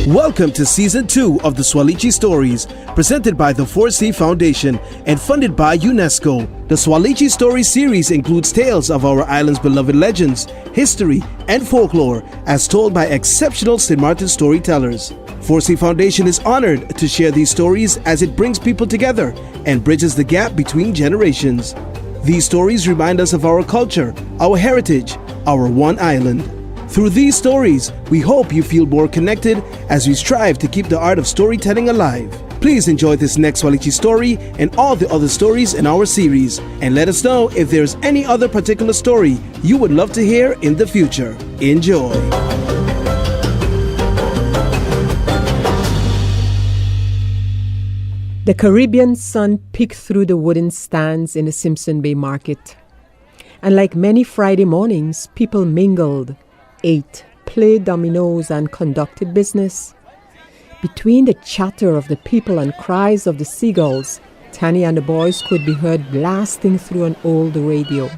Welcome to Season 2 of the Soualichi Stories, presented by the Foresee Foundation and funded by UNESCO. The Soualichi Stories series includes tales of our island's beloved legends, history, and folklore, as told by exceptional Sint Maarten storytellers. Foresee Foundation is honored to share these stories as it brings people together and bridges the gap between generations. These stories remind us of our culture, our heritage, our one island. Through these stories, we hope you feel more connected as we strive to keep the art of storytelling alive. Please enjoy this next Soualichi story and all the other stories in our series, and let us know if there's any other particular story you would love to hear in the future. Enjoy! The Caribbean sun peeked through the wooden stands in the Simpson Bay market. And like many Friday mornings, people mingled, ate, played dominoes, and conducted business. Between the chatter of the people and cries of the seagulls, Tanny and the boys could be heard blasting through an old radio.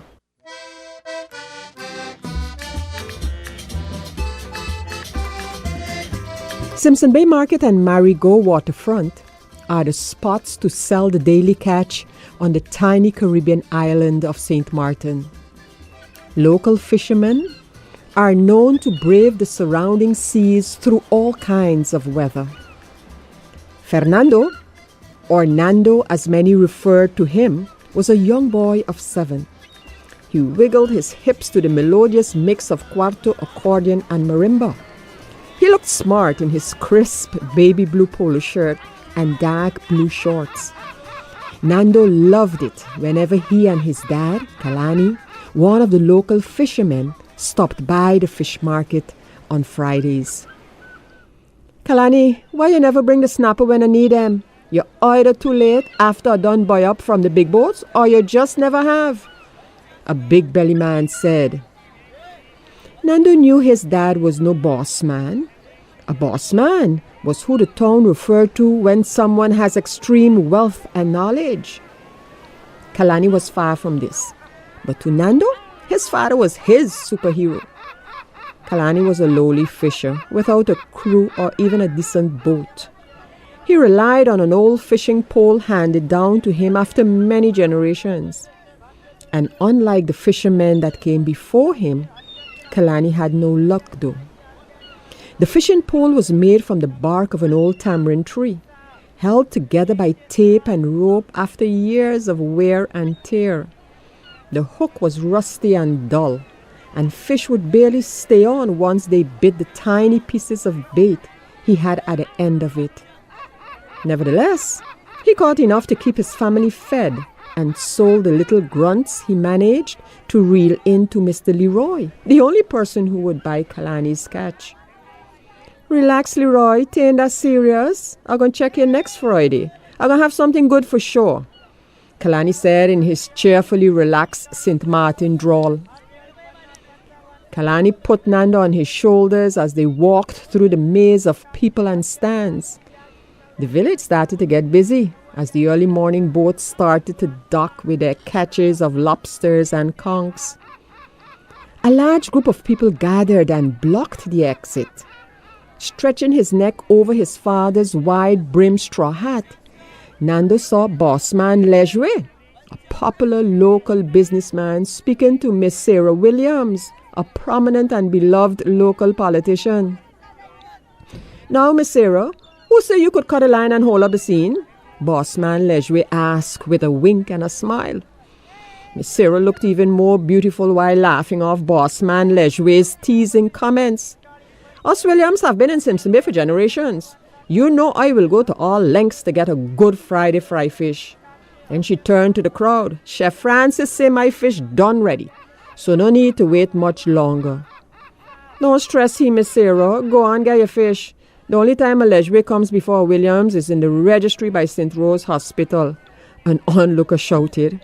Simpson Bay Market and Marigo Waterfront are the spots to sell the daily catch on the tiny Caribbean island of St. Maarten. Local fishermen are known to brave the surrounding seas through all kinds of weather. Fernando, or Nando as many referred to him, was a young boy of 7. He wiggled his hips to the melodious mix of cuarto, accordion, and marimba. He looked smart in his crisp baby blue polo shirt and dark blue shorts. Nando loved it whenever he and his dad, Kalani, one of the local fishermen, stopped by the fish market on Fridays. Kalani, why you never bring the snapper when I need them? You're either too late after I done buy up from the big boats, or you just never have, a big belly man said. Nando knew his dad was no boss man. A boss man was who the town referred to when someone has extreme wealth and knowledge. Kalani was far from this, but to Nando, his father was his superhero. Kalani was a lowly fisher without a crew or even a decent boat. He relied on an old fishing pole handed down to him after many generations. And unlike the fishermen that came before him, Kalani had no luck though. The fishing pole was made from the bark of an old tamarind tree, held together by tape and rope after years of wear and tear. The hook was rusty and dull, and fish would barely stay on once they bit the tiny pieces of bait he had at the end of it. Nevertheless, he caught enough to keep his family fed and sold the little grunts he managed to reel in to Mr. Leroy, the only person who would buy Kalani's catch. Relax, Leroy, ain't that serious? I'm going to check you next Friday. I'm going to have something good for sure, Kalani said in his cheerfully relaxed Sint Maarten drawl. Kalani put Nando on his shoulders as they walked through the maze of people and stands. The village started to get busy as the early morning boats started to dock with their catches of lobsters and conchs. A large group of people gathered and blocked the exit. Stretching his neck over his father's wide-brimmed straw hat, Nando saw Bossman Lejwe, a popular local businessman, speaking to Miss Sarah Williams, a prominent and beloved local politician. Now, Miss Sarah, who say you could cut a line and hold up the scene? Bossman Lejwe asked with a wink and a smile. Miss Sarah looked even more beautiful while laughing off Bossman Lejwe's teasing comments. Us Williams have been in Simpson Bay for generations. You know I will go to all lengths to get a good Friday fry fish. Then she turned to the crowd. Chef Francis say my fish done ready, so no need to wait much longer. Don't stress he, Miss Sarah. Go on, get your fish. The only time a Lejwe comes before Williams is in the registry by St. Rose Hospital, an onlooker shouted.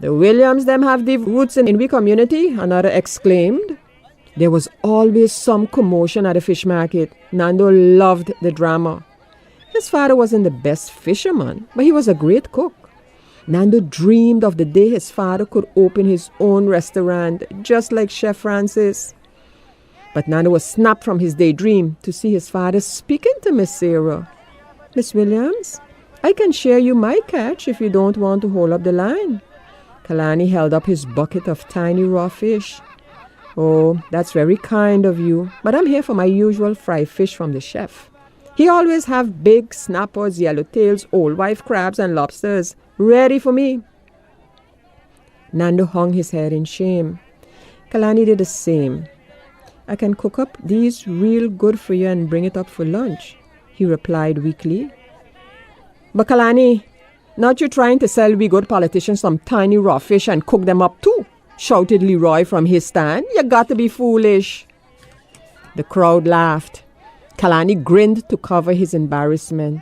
The Williams them have deep roots in we community, another exclaimed. There was always some commotion at the fish market. Nando loved the drama. His father wasn't the best fisherman, but he was a great cook. Nando dreamed of the day his father could open his own restaurant, just like Chef Francis. But Nando was snapped from his daydream to see his father speaking to Miss Sarah. "Miss Williams, I can share you my catch if you don't want to hold up the line." Kalani held up his bucket of tiny raw fish. "Oh, that's very kind of you, but I'm here for my usual fried fish from the chef. He always have big snappers, yellowtails, old wife crabs and lobsters ready for me." Nando hung his head in shame. Kalani did the same. "I can cook up these real good for you and bring it up for lunch," he replied weakly. "But Kalani, not you trying to sell we good politicians some tiny raw fish and cook them up too?" shouted Leroy from his stand. "You got to be foolish." The crowd laughed. Kalani grinned to cover his embarrassment,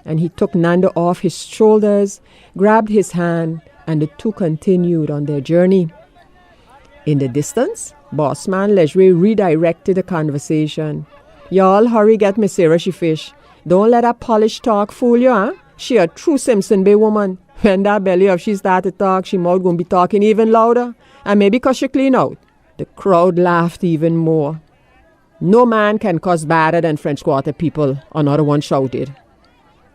and he took Nando off his shoulders, grabbed his hand, and the two continued on their journey. In the distance, Bossman Lejwe redirected the conversation. "Y'all hurry get Miss Sarah she fish. Don't let her polished talk fool you, huh? She a true Simpson Bay woman. When that belly of she start to talk, she mouth gonna be talking even louder. And maybe 'cause she clean out." The crowd laughed even more. "No man can cuss better than French Quarter people," another one shouted.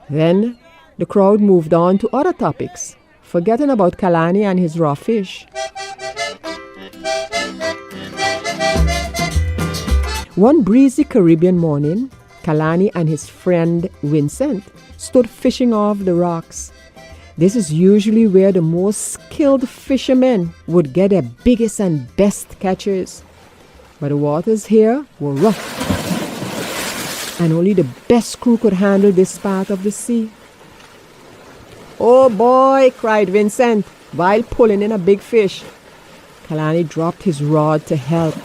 Then the crowd moved on to other topics, forgetting about Kalani and his raw fish. One breezy Caribbean morning, Kalani and his friend Vincent stood fishing off the rocks. This is usually where the most skilled fishermen would get their biggest and best catches. But the waters here were rough, and only the best crew could handle this part of the sea. "Oh boy!" cried Vincent while pulling in a big fish. Kalani dropped his rod to help.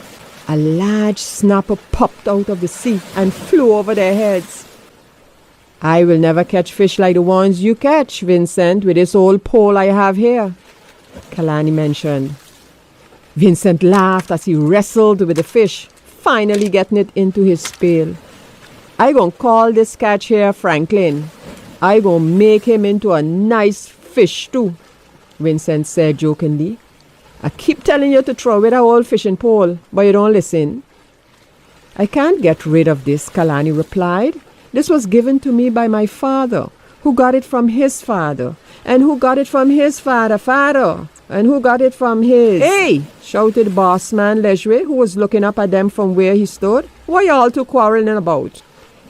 A large snapper popped out of the sea and flew over their heads. "I will never catch fish like the ones you catch, Vincent, with this old pole I have here," Kalani mentioned. Vincent laughed as he wrestled with the fish, finally getting it into his pail. "I gonna call this catch here Franklin. I gonna make him into a nice fish too," Vincent said jokingly. "I keep telling you to throw away that old fishing pole, but you don't listen." "I can't get rid of this," Kalani replied. "This was given to me by my father, who got it from his father, and who got it from his father, and who got it from his—" "Hey!" shouted Bossman Lejwe, who was looking up at them from where he stood. "What y'all two quarreling about?"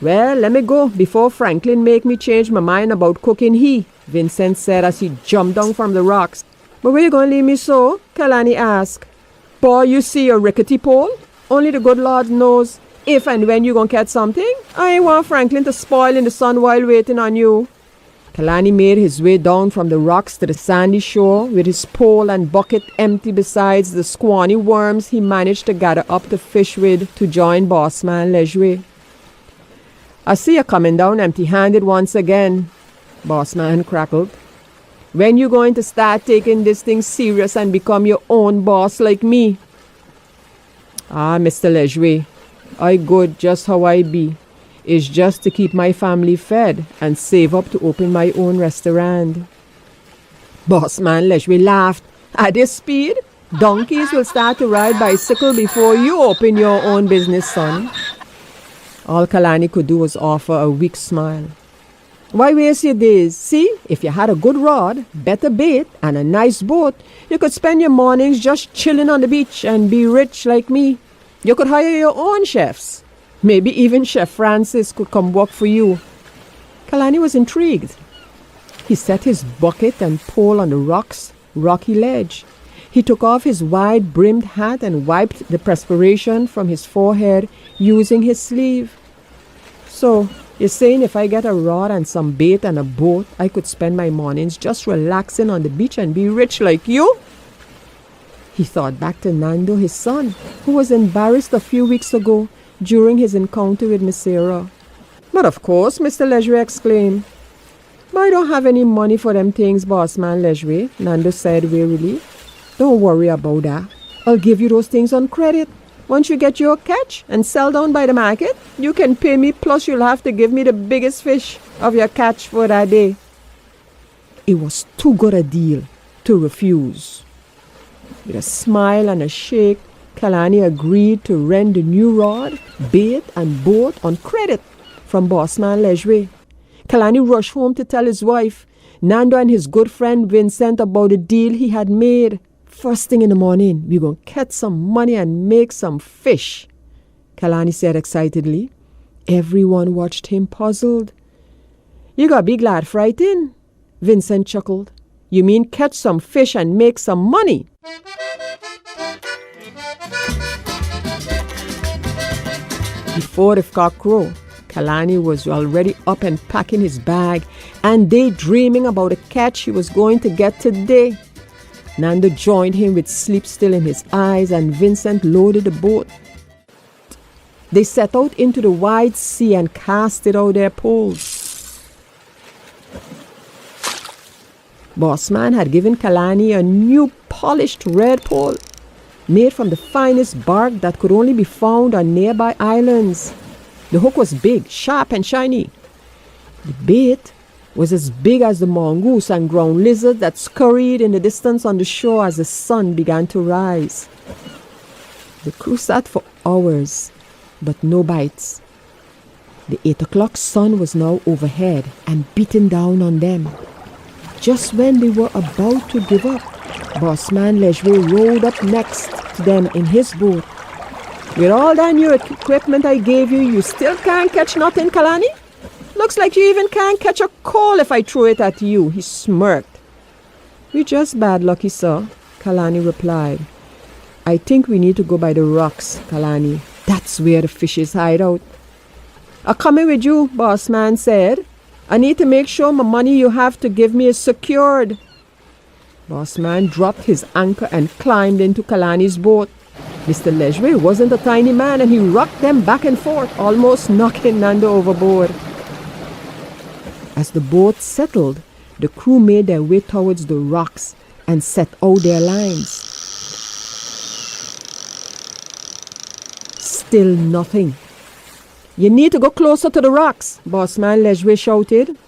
"Well, let me go before Franklin make me change my mind about cooking he," Vincent said as he jumped down from the rocks. "But where you gonna leave me so?" Kalani asked. "Boy, you see a rickety pole? Only the good Lord knows if and when you gonna catch something. I ain't want Franklin to spoil in the sun while waiting on you." Kalani made his way down from the rocks to the sandy shore with his pole and bucket empty besides the scrawny worms he managed to gather up to fish with to join Bossman Lejwe. "I see you coming down empty-handed once again," Bossman crackled. "When you going to start taking this thing serious and become your own boss like me?" "Ah, Mr. Lejwe, I good just how I be. It's just to keep my family fed and save up to open my own restaurant." Bossman Lejwe laughed. "At this speed, donkeys will start to ride bicycle before you open your own business, son." All Kalani could do was offer a weak smile. "Why waste your days? See, if you had a good rod, better bait, and a nice boat, you could spend your mornings just chilling on the beach and be rich like me. You could hire your own chefs. Maybe even Chef Francis could come work for you." Kalani was intrigued. He set his bucket and pole on the rocky ledge. He took off his wide-brimmed hat and wiped the perspiration from his forehead using his sleeve. "So, you're saying if I get a rod and some bait and a boat, I could spend my mornings just relaxing on the beach and be rich like you?" He thought back to Nando, his son, who was embarrassed a few weeks ago during his encounter with Miss Sarah. "But of course," Mr. Lejwe exclaimed. "But I don't have any money for them things, Bossman Lejwe," Nando said wearily. "Don't worry about that. I'll give you those things on credit. Once you get your catch and sell down by the market, you can pay me, plus you'll have to give me the biggest fish of your catch for that day." It was too good a deal to refuse. With a smile and a shake, Kalani agreed to rent the new rod, bait and boat on credit from bossman Lejwe. Kalani rushed home to tell his wife, Nando and his good friend Vincent about the deal he had made. First thing in the morning, we're going to catch some money and make some fish, Kalani said excitedly. Everyone watched him puzzled. You got big lad frightened? Vincent chuckled. You mean catch some fish and make some money? Before the cock crowed, Kalani was already up and packing his bag and daydreaming about a catch he was going to get today. Nando joined him with sleep still in his eyes, and Vincent loaded the boat. They set out into the wide sea and casted out their poles. Bossman had given Kalani a new polished red pole made from the finest bark that could only be found on nearby islands. The hook was big, sharp and shiny. The bait was as big as the mongoose and ground lizard that scurried in the distance on the shore as the sun began to rise. The crew sat for hours, but no bites. The 8 o'clock sun was now overhead and beating down on them. Just when they were about to give up, bossman Lejwe rowed up next to them in his boat. With all that new equipment I gave you, you still can't catch nothing, Kalani? Looks like you even can't catch a coal if I throw it at you, he smirked. We're just bad lucky, sir, Kalani replied. I think we need to go by the rocks, Kalani. That's where the fishes hide out. I'm coming with you, bossman said. I need to make sure my money you have to give me is secured. Bossman dropped his anchor and climbed into Kalani's boat. Mr. Lejwe wasn't a tiny man, and he rocked them back and forth, almost knocking Nando overboard. As the boat settled, the crew made their way towards the rocks and set out their lines. Still nothing. You need to go closer to the rocks, bossman Lejwe shouted.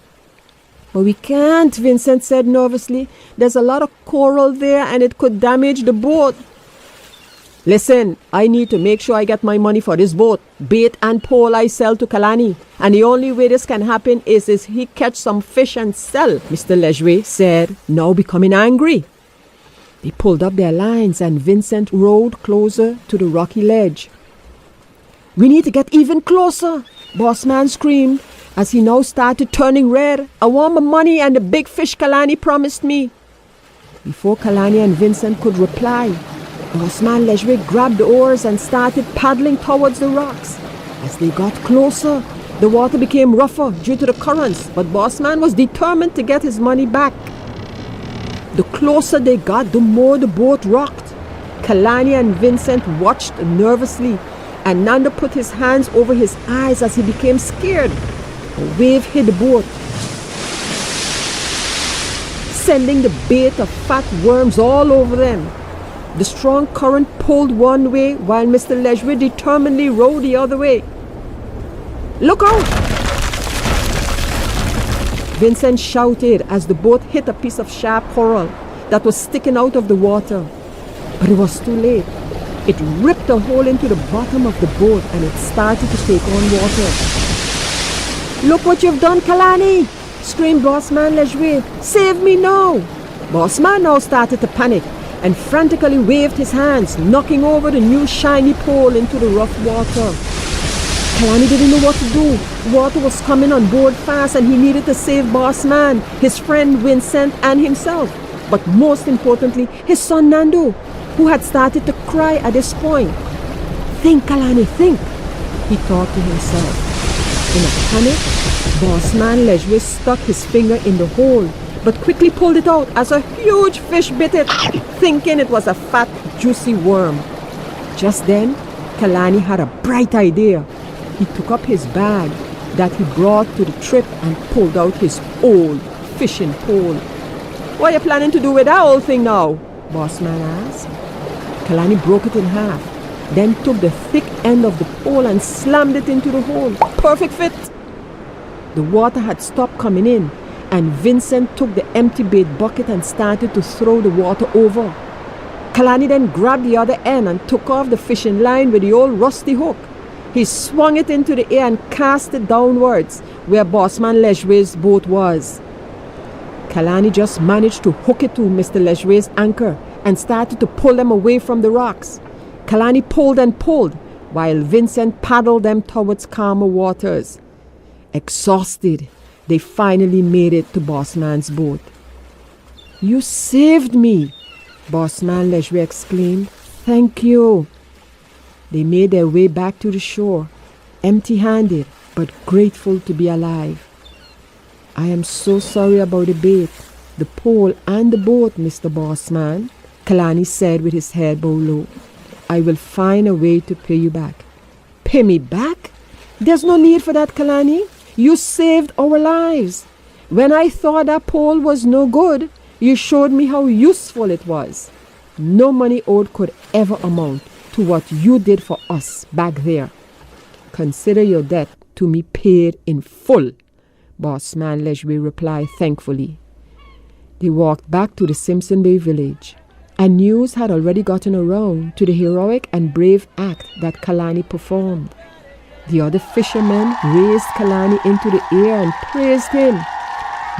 But we can't, Vincent said nervously. There's a lot of coral there and it could damage the boat. Listen, I need to make sure I get my money for this boat, bait and pole I sell to Kalani. And the only way this can happen is he catch some fish and sell, Mr. Lejwe said, now becoming angry. They pulled up their lines and Vincent rowed closer to the rocky ledge. We need to get even closer, bossman screamed as he now started turning red. I want my money and the big fish Kalani promised me. Before Kalani and Vincent could reply, bossman Lejwe grabbed the oars and started paddling towards the rocks. As they got closer, the water became rougher due to the currents, but bossman was determined to get his money back. The closer they got, the more the boat rocked. Kalani and Vincent watched nervously, and Nando put his hands over his eyes as he became scared. A wave hit the boat, sending the bait of fat worms all over them. The strong current pulled one way while Mr. Lejwe determinedly rowed the other way. Look out! Vincent shouted as the boat hit a piece of sharp coral that was sticking out of the water. But it was too late. It ripped a hole into the bottom of the boat and it started to take on water. Look what you've done, Kalani! Screamed bossman Lejwe. Save me now! Bossman now started to panic and frantically waved his hands, knocking over the new shiny pole into the rough water. Kalani didn't know what to do. Water was coming on board fast and he needed to save bossman, his friend Vincent and himself. But most importantly, his son Nando, who had started to cry at this point. Think, Kalani, think, he thought to himself. In a panic, bossman Lejwe stuck his finger in the hole, but quickly pulled it out as a huge fish bit it, thinking it was a fat, juicy worm. Just then, Kalani had a bright idea. He took up his bag that he brought to the trip and pulled out his old fishing pole. What are you planning to do with that old thing now? Bossman asked. Kalani broke it in half, then took the thick end of the pole and slammed it into the hole. Perfect fit! The water had stopped coming in, and Vincent took the empty bait bucket and started to throw the water over. Kalani then grabbed the other end and took off the fishing line with the old rusty hook. He swung it into the air and cast it downwards where Bossman Legeray's boat was. Kalani just managed to hook it to Mr. Legeray's anchor and started to pull them away from the rocks. Kalani pulled and pulled while Vincent paddled them towards calmer waters. Exhausted, they finally made it to Bossman's boat. "You saved me," Bossman Legeray exclaimed. "Thank you." They made their way back to the shore, empty-handed but grateful to be alive. "I am so sorry about the bait, the pole and the boat, Mr. Bossman," Kalani said with his head bowed low. "I will find a way to pay you back." "Pay me back? There's no need for that, Kalani. You saved our lives. When I thought that pole was no good, you showed me how useful it was. No money owed could ever amount to what you did for us back there. Consider your debt to me paid in full," Bossman Legeray replied thankfully. They walked back to the Simpson Bay village, and news had already gotten around to the heroic and brave act that Kalani performed. The other fishermen raised Kalani into the air and praised him.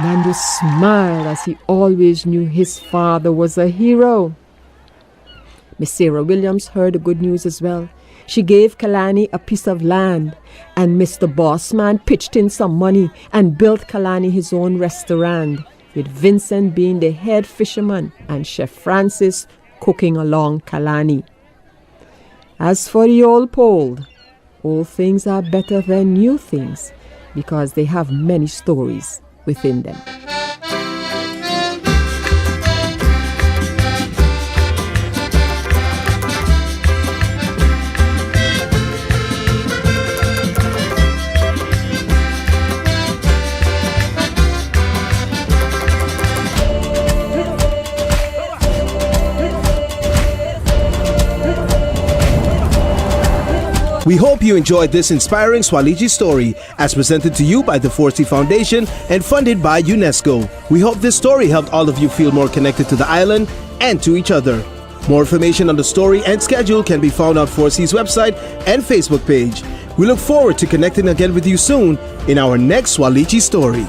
Nando smiled as he always knew his father was a hero. Miss Sarah Williams heard the good news as well. She gave Kalani a piece of land, and Mr. Bossman pitched in some money and built Kalani his own restaurant, with Vincent being the head fisherman and Chef Francis cooking along Kalani. As for the old pole, old things are better than new things because they have many stories within them. We hope you enjoyed this inspiring Soualichi story as presented to you by the Foresee Foundation and funded by UNESCO. We hope this story helped all of you feel more connected to the island and to each other. More information on the story and schedule can be found on Foresee's website and Facebook page. We look forward to connecting again with you soon in our next Soualichi story.